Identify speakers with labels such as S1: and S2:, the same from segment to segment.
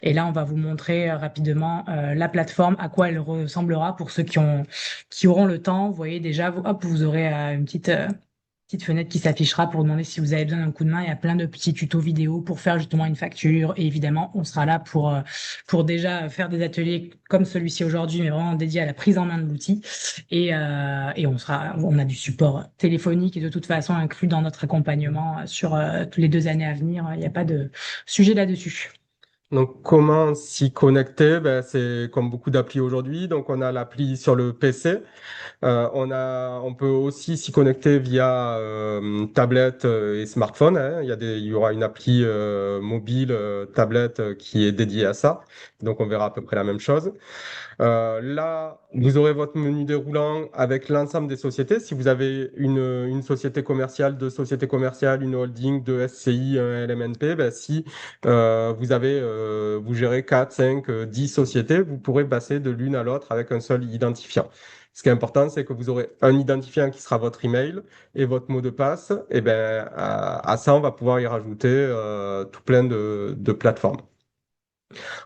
S1: Et là, on va vous montrer rapidement la plateforme, à quoi elle ressemblera pour ceux qui auront le temps. Vous voyez déjà, hop, vous aurez une petite fenêtre qui s'affichera pour demander si vous avez besoin d'un coup de main. Il y a plein de petits tutos vidéo pour faire justement une facture. Et évidemment, on sera là pour déjà faire des ateliers comme celui-ci aujourd'hui, mais vraiment dédiés à la prise en main de l'outil. Et on a du support téléphonique et de toute façon inclus dans notre accompagnement sur les 2 années à venir. Il n'y a pas de sujet là-dessus.
S2: Donc, comment s'y connecter? Ben, c'est comme beaucoup d'applis aujourd'hui. Donc, on a l'appli sur le PC. On peut aussi s'y connecter via tablette et smartphone, hein. Il y aura une appli mobile, tablette qui est dédiée à ça. Donc, on verra à peu près la même chose. Là, vous aurez votre menu déroulant avec l'ensemble des sociétés. Si vous avez une société commerciale, deux sociétés commerciales, une holding, deux SCI, un LMNP, ben, si vous gérez 4, 5, 10 sociétés, vous pourrez passer de l'une à l'autre avec un seul identifiant. Ce qui est important, c'est que vous aurez un identifiant qui sera votre email et votre mot de passe. Et ben, à ça, on va pouvoir y rajouter tout plein de plateformes.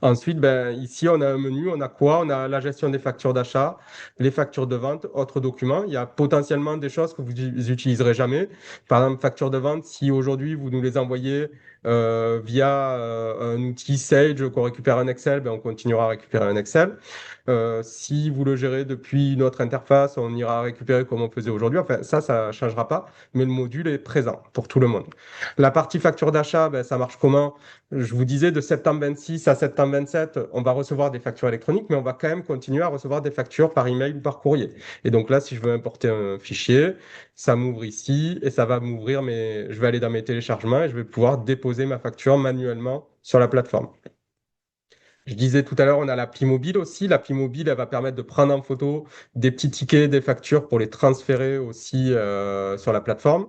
S2: Ensuite, ben, ici, on a un menu, on a quoi? On a la gestion des factures d'achat, les factures de vente, autres documents. Il y a potentiellement des choses que vous n'utiliserez jamais. Par exemple, facture de vente, si aujourd'hui vous nous les envoyez via un outil Sage qu'on récupère un Excel, ben, on continuera à récupérer un Excel. Si vous le gérez depuis notre interface, on ira récupérer comme on faisait aujourd'hui. Enfin, ça ne changera pas, mais le module est présent pour tout le monde. La partie facture d'achat, ben, ça marche comment? Je vous disais, de septembre 26 à septembre 27, on va recevoir des factures électroniques, mais on va quand même continuer à recevoir des factures par email ou par courrier. Et donc là, si je veux importer un fichier, ça m'ouvre ici et ça va m'ouvrir, mais je vais aller dans mes téléchargements et je vais pouvoir déposer ma facture manuellement sur la plateforme. Je disais tout à l'heure, on a l'appli mobile aussi. L'appli mobile, elle va permettre de prendre en photo des petits tickets, des factures pour les transférer aussi sur la plateforme.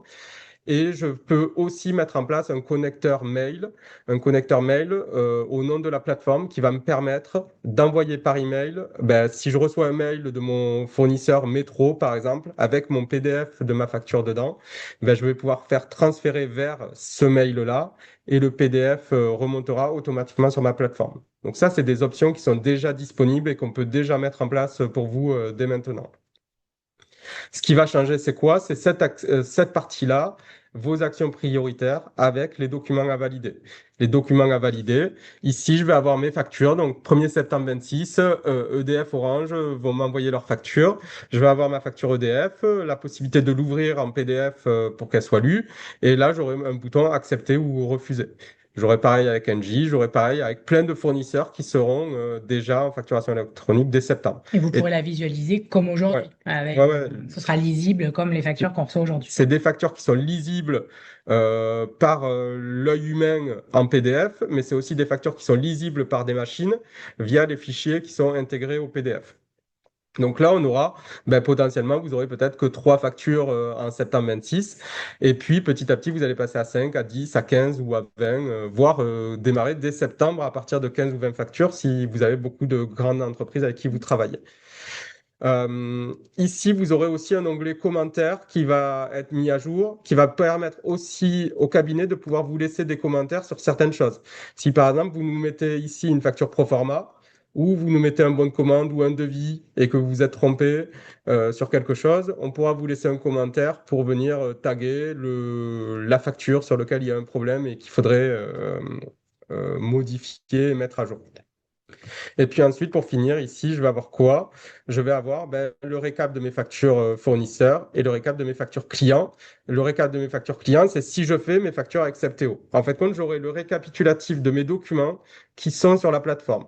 S2: Et je peux aussi mettre en place un connecteur mail au nom de la plateforme qui va me permettre d'envoyer par email, ben, si je reçois un mail de mon fournisseur Métro, par exemple, avec mon PDF de ma facture dedans, ben, je vais pouvoir faire transférer vers ce mail-là et le PDF remontera automatiquement sur ma plateforme. Donc ça, c'est des options qui sont déjà disponibles et qu'on peut déjà mettre en place pour vous dès maintenant. Ce qui va changer, c'est quoi? C'est cette partie-là, vos actions prioritaires avec les documents à valider. Les documents à valider. Ici, je vais avoir mes factures. Donc, 1er septembre 26, EDF Orange vont m'envoyer leurs factures. Je vais avoir ma facture EDF, la possibilité de l'ouvrir en PDF pour qu'elle soit lue. Et là, j'aurai un bouton accepter ou refuser. J'aurai pareil avec Engie, j'aurai pareil avec plein de fournisseurs qui seront déjà en facturation électronique dès septembre.
S1: Et vous
S2: Et
S1: pourrez la visualiser comme
S2: ouais,
S1: aujourd'hui.
S2: ouais, ouais.
S1: Ce sera lisible comme les factures qu'on reçoit aujourd'hui.
S2: C'est des factures qui sont lisibles par l'œil humain en PDF, mais c'est aussi des factures qui sont lisibles par des machines via les fichiers qui sont intégrés au PDF. Donc là, on aura ben, potentiellement, vous aurez peut-être que 3 factures en septembre 26. Et puis petit à petit, vous allez passer à 5, à 10, à 15 ou à 20, voire démarrer dès septembre à partir de 15 ou 20 factures si vous avez beaucoup de grandes entreprises avec qui vous travaillez. Ici, vous aurez aussi un onglet commentaires qui va être mis à jour, qui va permettre aussi au cabinet de pouvoir vous laisser des commentaires sur certaines choses. Si par exemple, vous nous mettez ici une facture pro forma, ou vous nous mettez un bon de commande ou un devis et que vous vous êtes trompé sur quelque chose, on pourra vous laisser un commentaire pour venir taguer la facture sur laquelle il y a un problème et qu'il faudrait modifier et mettre à jour. Et puis ensuite, pour finir, ici, je vais avoir quoi? Je vais avoir ben, le récap de mes factures fournisseurs et le récap de mes factures clients. Le récap de mes factures clients, c'est si je fais mes factures avec Septéo. En fait, quand j'aurai le récapitulatif de mes documents qui sont sur la plateforme.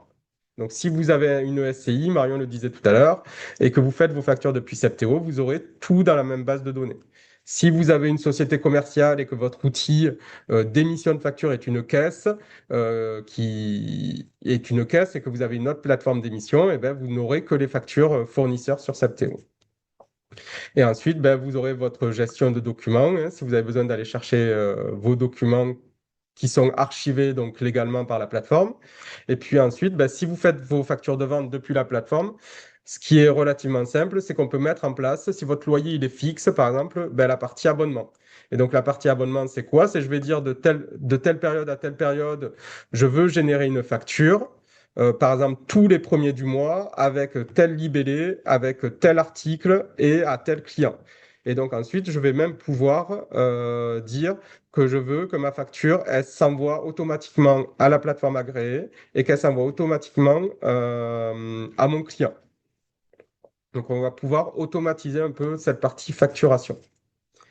S2: Donc, si vous avez une SCI, Marion le disait tout à l'heure, et que vous faites vos factures depuis Septéo, vous aurez tout dans la même base de données. Si vous avez une société commerciale et que votre outil d'émission de facture est une caisse, qui est une caisse et que vous avez une autre plateforme d'émission, et ben, vous n'aurez que les factures fournisseurs sur Septéo. Et ensuite, ben, vous aurez votre gestion de documents, hein, si vous avez besoin d'aller chercher vos documents qui sont archivés donc légalement par la plateforme. Et puis ensuite, ben, si vous faites vos factures de vente depuis la plateforme, ce qui est relativement simple, c'est qu'on peut mettre en place, si votre loyer il est fixe, par exemple, ben, la partie abonnement. Et donc, la partie abonnement, c'est quoi? C'est je vais dire de telle période à telle période, je veux générer une facture. Par exemple, tous les premiers du mois, avec tel libellé, avec tel article et à tel client. Et donc ensuite, je vais même pouvoir dire que je veux que ma facture, elle s'envoie automatiquement à la plateforme agréée et qu'elle s'envoie automatiquement à mon client. Donc, on va pouvoir automatiser un peu cette partie facturation.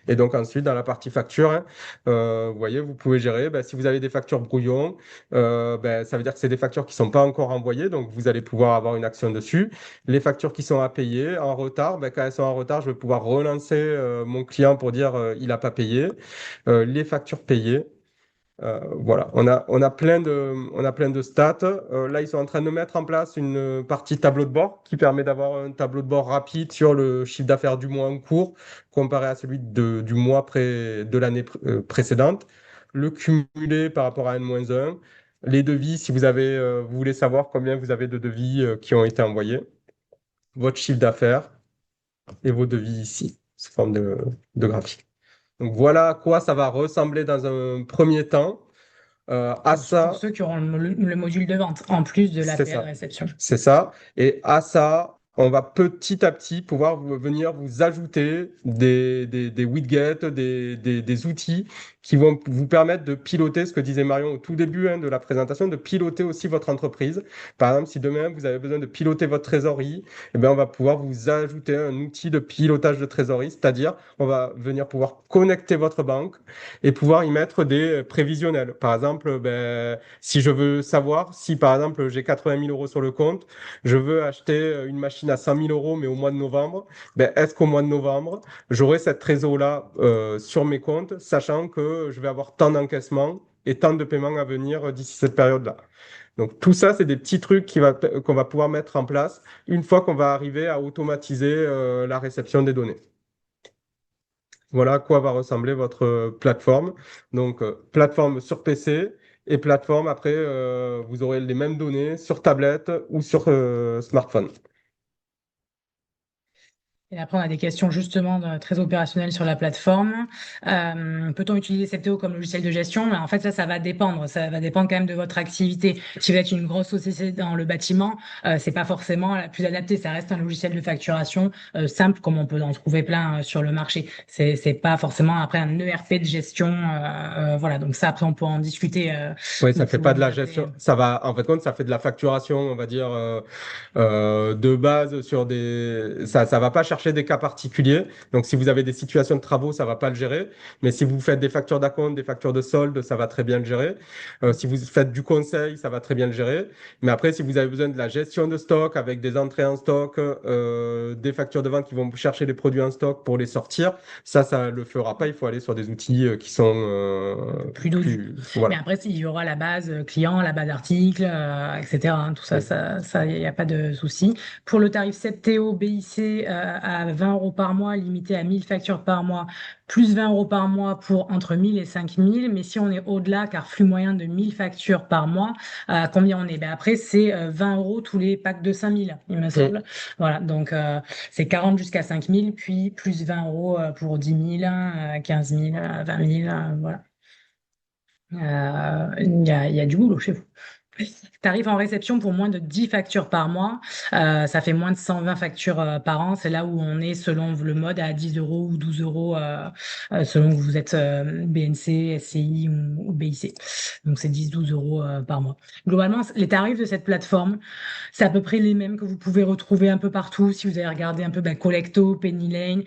S2: Et donc ensuite, dans la partie facture, hein, vous voyez, vous pouvez gérer, ben, si vous avez des factures brouillon, ben, ça veut dire que c'est des factures qui ne sont pas encore envoyées, donc vous allez pouvoir avoir une action dessus. Les factures qui sont à payer en retard, ben, quand elles sont en retard, je vais pouvoir relancer mon client pour dire il n'a pas payé. Les factures payées. Voilà, on a plein de stats. Là, ils sont en train de mettre en place une partie tableau de bord qui permet d'avoir un tableau de bord rapide sur le chiffre d'affaires du mois en cours comparé à celui du mois de l'année précédente. Le cumulé par rapport à N-1. Les devis, si vous voulez savoir combien vous avez de devis qui ont été envoyés. Votre chiffre d'affaires et vos devis ici, sous forme de graphique. Donc voilà à quoi ça va ressembler dans un premier temps. À
S1: Pour
S2: ça,
S1: ceux qui auront le module de vente, en plus de
S2: c'est
S1: l'APL
S2: ça.
S1: réception.
S2: C'est ça. Et à ça, on va petit à petit pouvoir venir vous ajouter des widgets, des outils qui vont vous permettre de piloter ce que disait Marion au tout début hein, de la présentation, de piloter aussi votre entreprise. Par exemple, si demain vous avez besoin de piloter votre trésorerie, eh bien, on va pouvoir vous ajouter un outil de pilotage de trésorerie, c'est-à-dire on va venir pouvoir connecter votre banque et pouvoir y mettre des prévisionnels. Par exemple, ben, si je veux savoir si, par exemple, j'ai 80 000 euros sur le compte, je veux acheter une machine à 100 000 euros, mais au mois de novembre, ben, est-ce qu'au mois de novembre, j'aurai cette trésor-là sur mes comptes, sachant que je vais avoir tant d'encaissements et tant de paiements à venir d'ici cette période-là. Donc tout ça, c'est des petits trucs qu'on va pouvoir mettre en place une fois qu'on va arriver à automatiser la réception des données. Voilà à quoi va ressembler votre plateforme. Donc, plateforme sur PC et plateforme, après, vous aurez les mêmes données sur tablette ou sur smartphone.
S1: Et après, on a des questions justement très opérationnelles sur la plateforme. Peut-on utiliser Septéo comme logiciel de gestion? Mais en fait, ça va dépendre. Ça va dépendre quand même de votre activité. Si vous êtes une grosse société dans le bâtiment, c'est pas forcément la plus adaptée. Ça reste un logiciel de facturation simple, comme on peut en trouver plein sur le marché. C'est pas forcément après un ERP de gestion. Voilà. Donc ça, après, on peut en discuter.
S2: Oui,
S1: Vous
S2: ça fait pas
S1: pouvez
S2: de
S1: nous
S2: la
S1: appeler.
S2: gestion. Ça va, en fait, compte, ça fait de la facturation, on va dire, de base sur ça va pas chercher des cas particuliers. Donc, si vous avez des situations de travaux, ça va pas le gérer. Mais si vous faites des factures d'acompte, des factures de solde, ça va très bien le gérer. Si vous faites du conseil, ça va très bien le gérer. Mais après, si vous avez besoin de la gestion de stock avec des entrées en stock, des factures de vente qui vont chercher les produits en stock pour les sortir, ça le fera pas. Il faut aller sur des outils qui sont
S1: Plus dodu. Mais
S2: voilà.
S1: après, il y aura la base client, la base article, etc. Hein, tout ça,
S2: Oui.
S1: ça, il n'y a pas de souci. Pour le tarif Septéo BIC à 20 euros par mois, limité à 1000 factures par mois, plus 20 euros par mois pour entre 1000 et 5000. Mais si on est au-delà, car flux moyen de 1000 factures par mois, combien on est? Ben après, c'est 20 euros tous les packs de 5000, il me
S2: Mm.
S1: semble. Voilà, donc c'est 40 jusqu'à 5000, puis plus 20 euros pour 10 000, 15 000, 20 000, voilà. Il y a du boulot chez vous. Tarif en réception pour moins de 10 factures par mois, ça fait moins de 120 factures par an. C'est là où on est selon le mode à 10 euros ou 12 euros selon que vous êtes BNC, SCI ou BIC. Donc c'est 10-12 euros par mois. Globalement, les tarifs de cette plateforme, c'est à peu près les mêmes que vous pouvez retrouver un peu partout. Si vous avez regardé un peu Collecto, Penny Lane,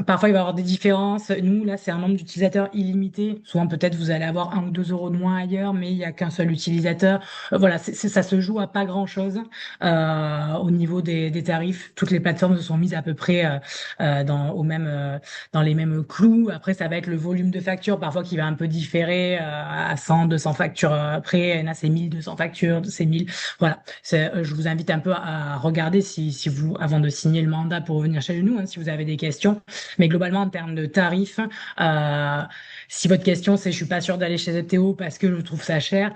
S1: parfois il va y avoir des différences. Nous, là, c'est un nombre d'utilisateurs illimité. Souvent, peut-être vous allez avoir 1 ou 2 euros de moins ailleurs, mais il n'y a qu'un seul utilisateur. Voilà, ça se joue à pas grand-chose au niveau des tarifs. Toutes les plateformes se sont mises à peu près dans les mêmes clous. Après, ça va être le volume de factures, parfois qui va un peu différer à 100, 200 factures après. Là, c'est 1200 factures, c'est 1000. Voilà, je vous invite un peu à regarder si vous, avant de signer le mandat pour venir chez nous, hein, si vous avez des questions. Mais globalement, en termes de tarifs, euh, si votre question c'est je suis pas sûr d'aller chez Zteo parce que je trouve ça cher,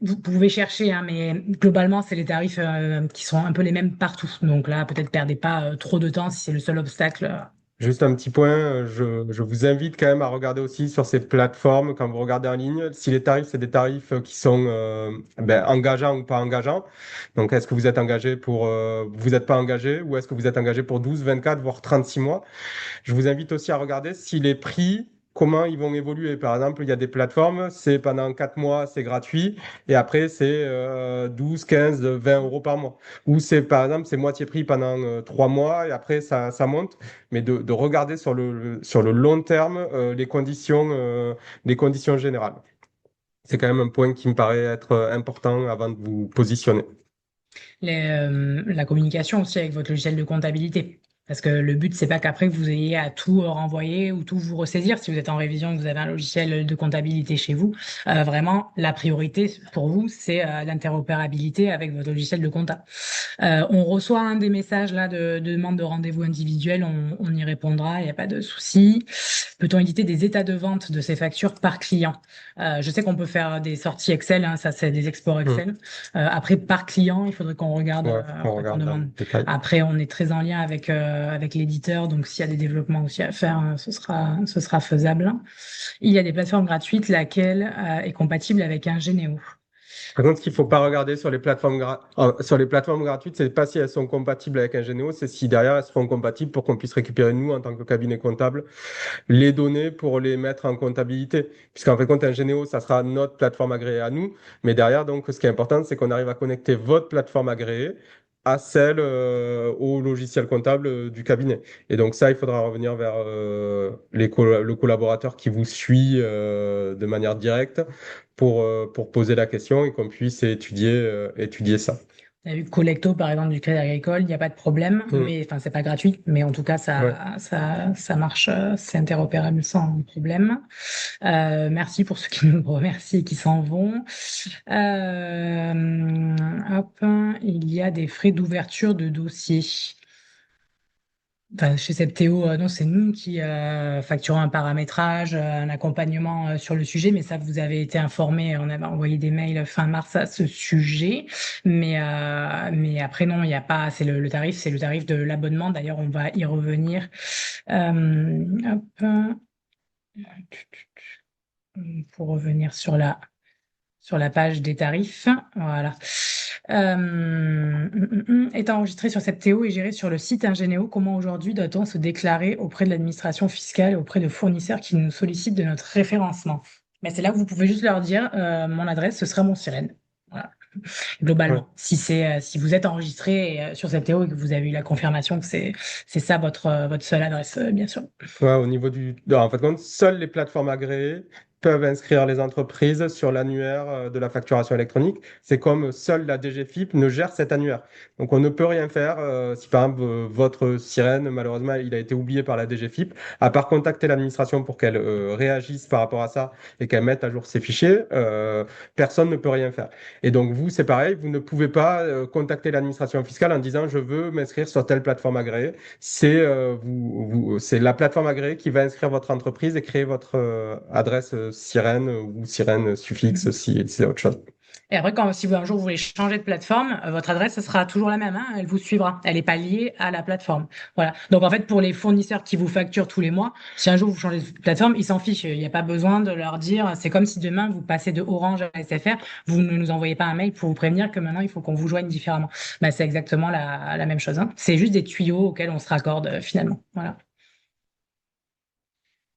S1: vous pouvez chercher, hein, mais globalement, c'est les tarifs qui sont un peu les mêmes partout. Donc là, peut-être perdez pas trop de temps si c'est le seul obstacle.
S2: Juste un petit point, je vous invite quand même à regarder aussi sur ces plateformes, quand vous regardez en ligne, si les tarifs, c'est des tarifs qui sont engageants ou pas engageants. Donc, est-ce que vous êtes engagé pour, vous n'êtes pas engagé ou est-ce que vous êtes engagé pour 12, 24, voire 36 mois? Je vous invite aussi à regarder si les prix, comment ils vont évoluer. Par exemple, il y a des plateformes, c'est pendant 4 mois, c'est gratuit, et après, c'est 12, 15, 20 euros par mois. Ou c'est, par exemple, c'est moitié prix pendant 3 mois, et après, ça monte. Mais de regarder sur le long terme les conditions générales. C'est quand même un point qui me paraît être important avant de vous positionner.
S1: La communication aussi avec votre logiciel de comptabilité. Parce que le but, c'est pas qu'après vous ayez à tout renvoyer ou tout vous ressaisir. Si vous êtes en révision, que vous avez un logiciel de comptabilité chez vous, vraiment, la priorité pour vous, c'est l'interopérabilité avec votre logiciel de compta. On reçoit un des messages là de demande de rendez-vous individuel, on y répondra, il n'y a pas de souci. Peut-on éditer des états de vente de ces factures par client? Je sais qu'on peut faire des sorties Excel, hein, ça c'est des exports
S2: Hmm.
S1: Excel. Après, par client, il faudrait qu'on regarde,
S2: Ouais, on
S1: faudrait qu'on
S2: regarde dans le
S1: demande.
S2: détail.
S1: Après, on est très en lien avec l'éditeur, donc s'il y a des développements aussi à faire, ce sera faisable. Il y a des plateformes gratuites, laquelle est compatible avec un Généo.
S2: Par contre, ce qu'il ne faut pas regarder sur les sur les plateformes gratuites, c'est pas si elles sont compatibles avec un Généo, c'est si derrière elles seront compatibles pour qu'on puisse récupérer, nous, en tant que cabinet comptable, les données pour les mettre en comptabilité. Puisqu'en fait, quand un Généo, ça sera notre plateforme agréée à nous. Mais derrière, donc, ce qui est important, c'est qu'on arrive à connecter votre plateforme agréée à celle au logiciel comptable du cabinet. Et donc ça, il faudra revenir vers le collaborateur qui vous suit de manière directe pour poser la question et qu'on puisse étudier ça.
S1: T'as vu Collecto, par exemple, du Crédit Agricole, il n'y a pas de problème,
S2: Hmm.
S1: mais enfin, c'est pas gratuit, mais en tout cas,
S2: Ouais.
S1: ça marche, c'est interopérable sans problème. Merci pour ceux qui nous remercient et qui s'en vont. Hop, il y a des frais d'ouverture de dossier. Enfin, chez Septéo, non, c'est nous qui facturons un paramétrage, un accompagnement sur le sujet, mais ça, vous avez été informé, on avait envoyé des mails fin mars à ce sujet. Mais après, non, il n'y a pas, c'est le tarif, c'est le tarif de l'abonnement. D'ailleurs, on va y revenir. Hop, pour revenir sur la page des tarifs. Voilà. Est enregistré sur cette TO et géré sur le site Ingénéo, comment aujourd'hui doit-on se déclarer auprès de l'administration fiscale et auprès de fournisseurs qui nous sollicitent de notre référencement? Mais c'est là que vous pouvez juste leur dire mon adresse, ce sera mon sirène. Voilà.
S2: Ouais.
S1: Globalement, si vous êtes enregistré sur cette TO et que vous avez eu la confirmation que c'est ça votre seule adresse, bien sûr.
S2: Ouais, au niveau non, en fait, compte, seules les plateformes agréées peuvent inscrire les entreprises sur l'annuaire de la facturation électronique. C'est comme seule la DGFiP ne gère cet annuaire. Donc, on ne peut rien faire si, par exemple, votre sirène, malheureusement, il a été oublié par la DGFiP, à part contacter l'administration pour qu'elle réagisse par rapport à ça et qu'elle mette à jour ses fichiers, personne ne peut rien faire. Et donc, vous, c'est pareil, vous ne pouvez pas contacter l'administration fiscale en disant je veux m'inscrire sur telle plateforme agréée. C'est la plateforme agréée qui va inscrire votre entreprise et créer votre adresse sirène ou sirène suffixe si c'est autre chose.
S1: Et après, si un jour vous voulez changer de plateforme, votre adresse, ce sera toujours la même, hein, elle vous suivra. Elle n'est pas liée à la plateforme. Voilà. Donc en fait, pour les fournisseurs qui vous facturent tous les mois, si un jour vous changez de plateforme, ils s'en fichent. Il n'y a pas besoin de leur dire. C'est comme si demain vous passez de Orange à SFR, vous ne nous envoyez pas un mail pour vous prévenir que maintenant il faut qu'on vous joigne différemment. Bah, c'est exactement la même chose, hein. C'est juste des tuyaux auxquels on se raccorde finalement. Voilà.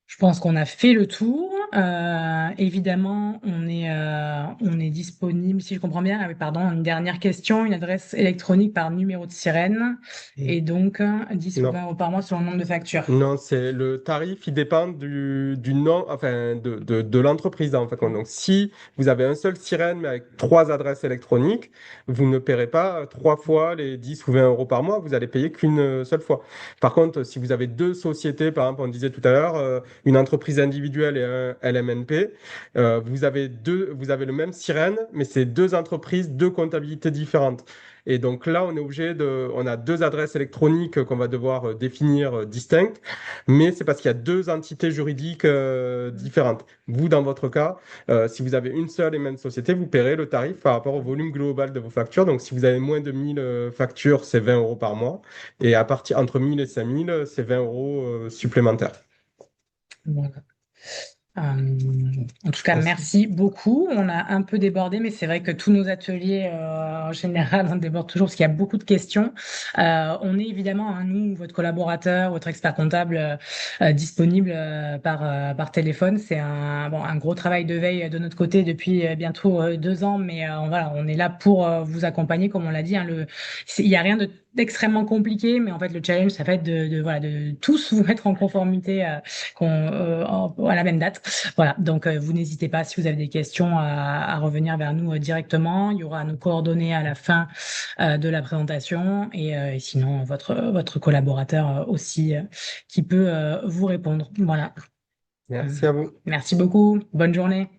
S1: Je pense qu'on a fait le tour. Évidemment, on est disponible, si je comprends bien. Ah oui, pardon, une dernière question, une adresse électronique par numéro de sirène et donc 10 ou
S2: Non.
S1: 20 € par mois selon le nombre de factures.
S2: Non, c'est le tarif, il dépend du nom, enfin, de l'entreprise, en fait. Donc, si vous avez un seul sirène, mais avec 3 adresses électroniques, vous ne paierez pas 3 fois les 10 ou 20 euros par mois, vous allez payer qu'une seule fois. Par contre, si vous avez deux sociétés, par exemple, on disait tout à l'heure, une entreprise individuelle et LMNP, vous avez le même sirène, mais c'est deux entreprises, deux comptabilités différentes. Et donc là, on a deux adresses électroniques qu'on va devoir définir distinctes, mais c'est parce qu'il y a deux entités juridiques différentes. Vous, dans votre cas, si vous avez une seule et même société, vous paierez le tarif par rapport au volume global de vos factures. Donc, si vous avez moins de 1000 factures, c'est 20 euros par mois. Et à partir entre 1000 et 5000, c'est 20 euros supplémentaires.
S1: Voilà. En tout cas,
S2: Merci.
S1: merci beaucoup. On a un peu débordé, mais c'est vrai que tous nos ateliers, en général, on déborde toujours parce qu'il y a beaucoup de questions. On est évidemment, hein, nous, votre collaborateur, votre expert comptable, disponible par téléphone. C'est un gros travail de veille de notre côté depuis bientôt 2 ans, mais voilà, on est là pour vous accompagner, comme on l'a dit. Hein, il y a rien d'extrêmement compliqué, mais en fait, le challenge, ça va être voilà, de tous vous mettre en conformité à la même date. Voilà, donc vous n'hésitez pas si vous avez des questions à revenir vers nous directement. Il y aura nos coordonnées à la fin de la présentation et sinon votre collaborateur aussi qui peut vous répondre. Voilà.
S2: Merci à vous.
S1: Merci beaucoup. Bonne journée.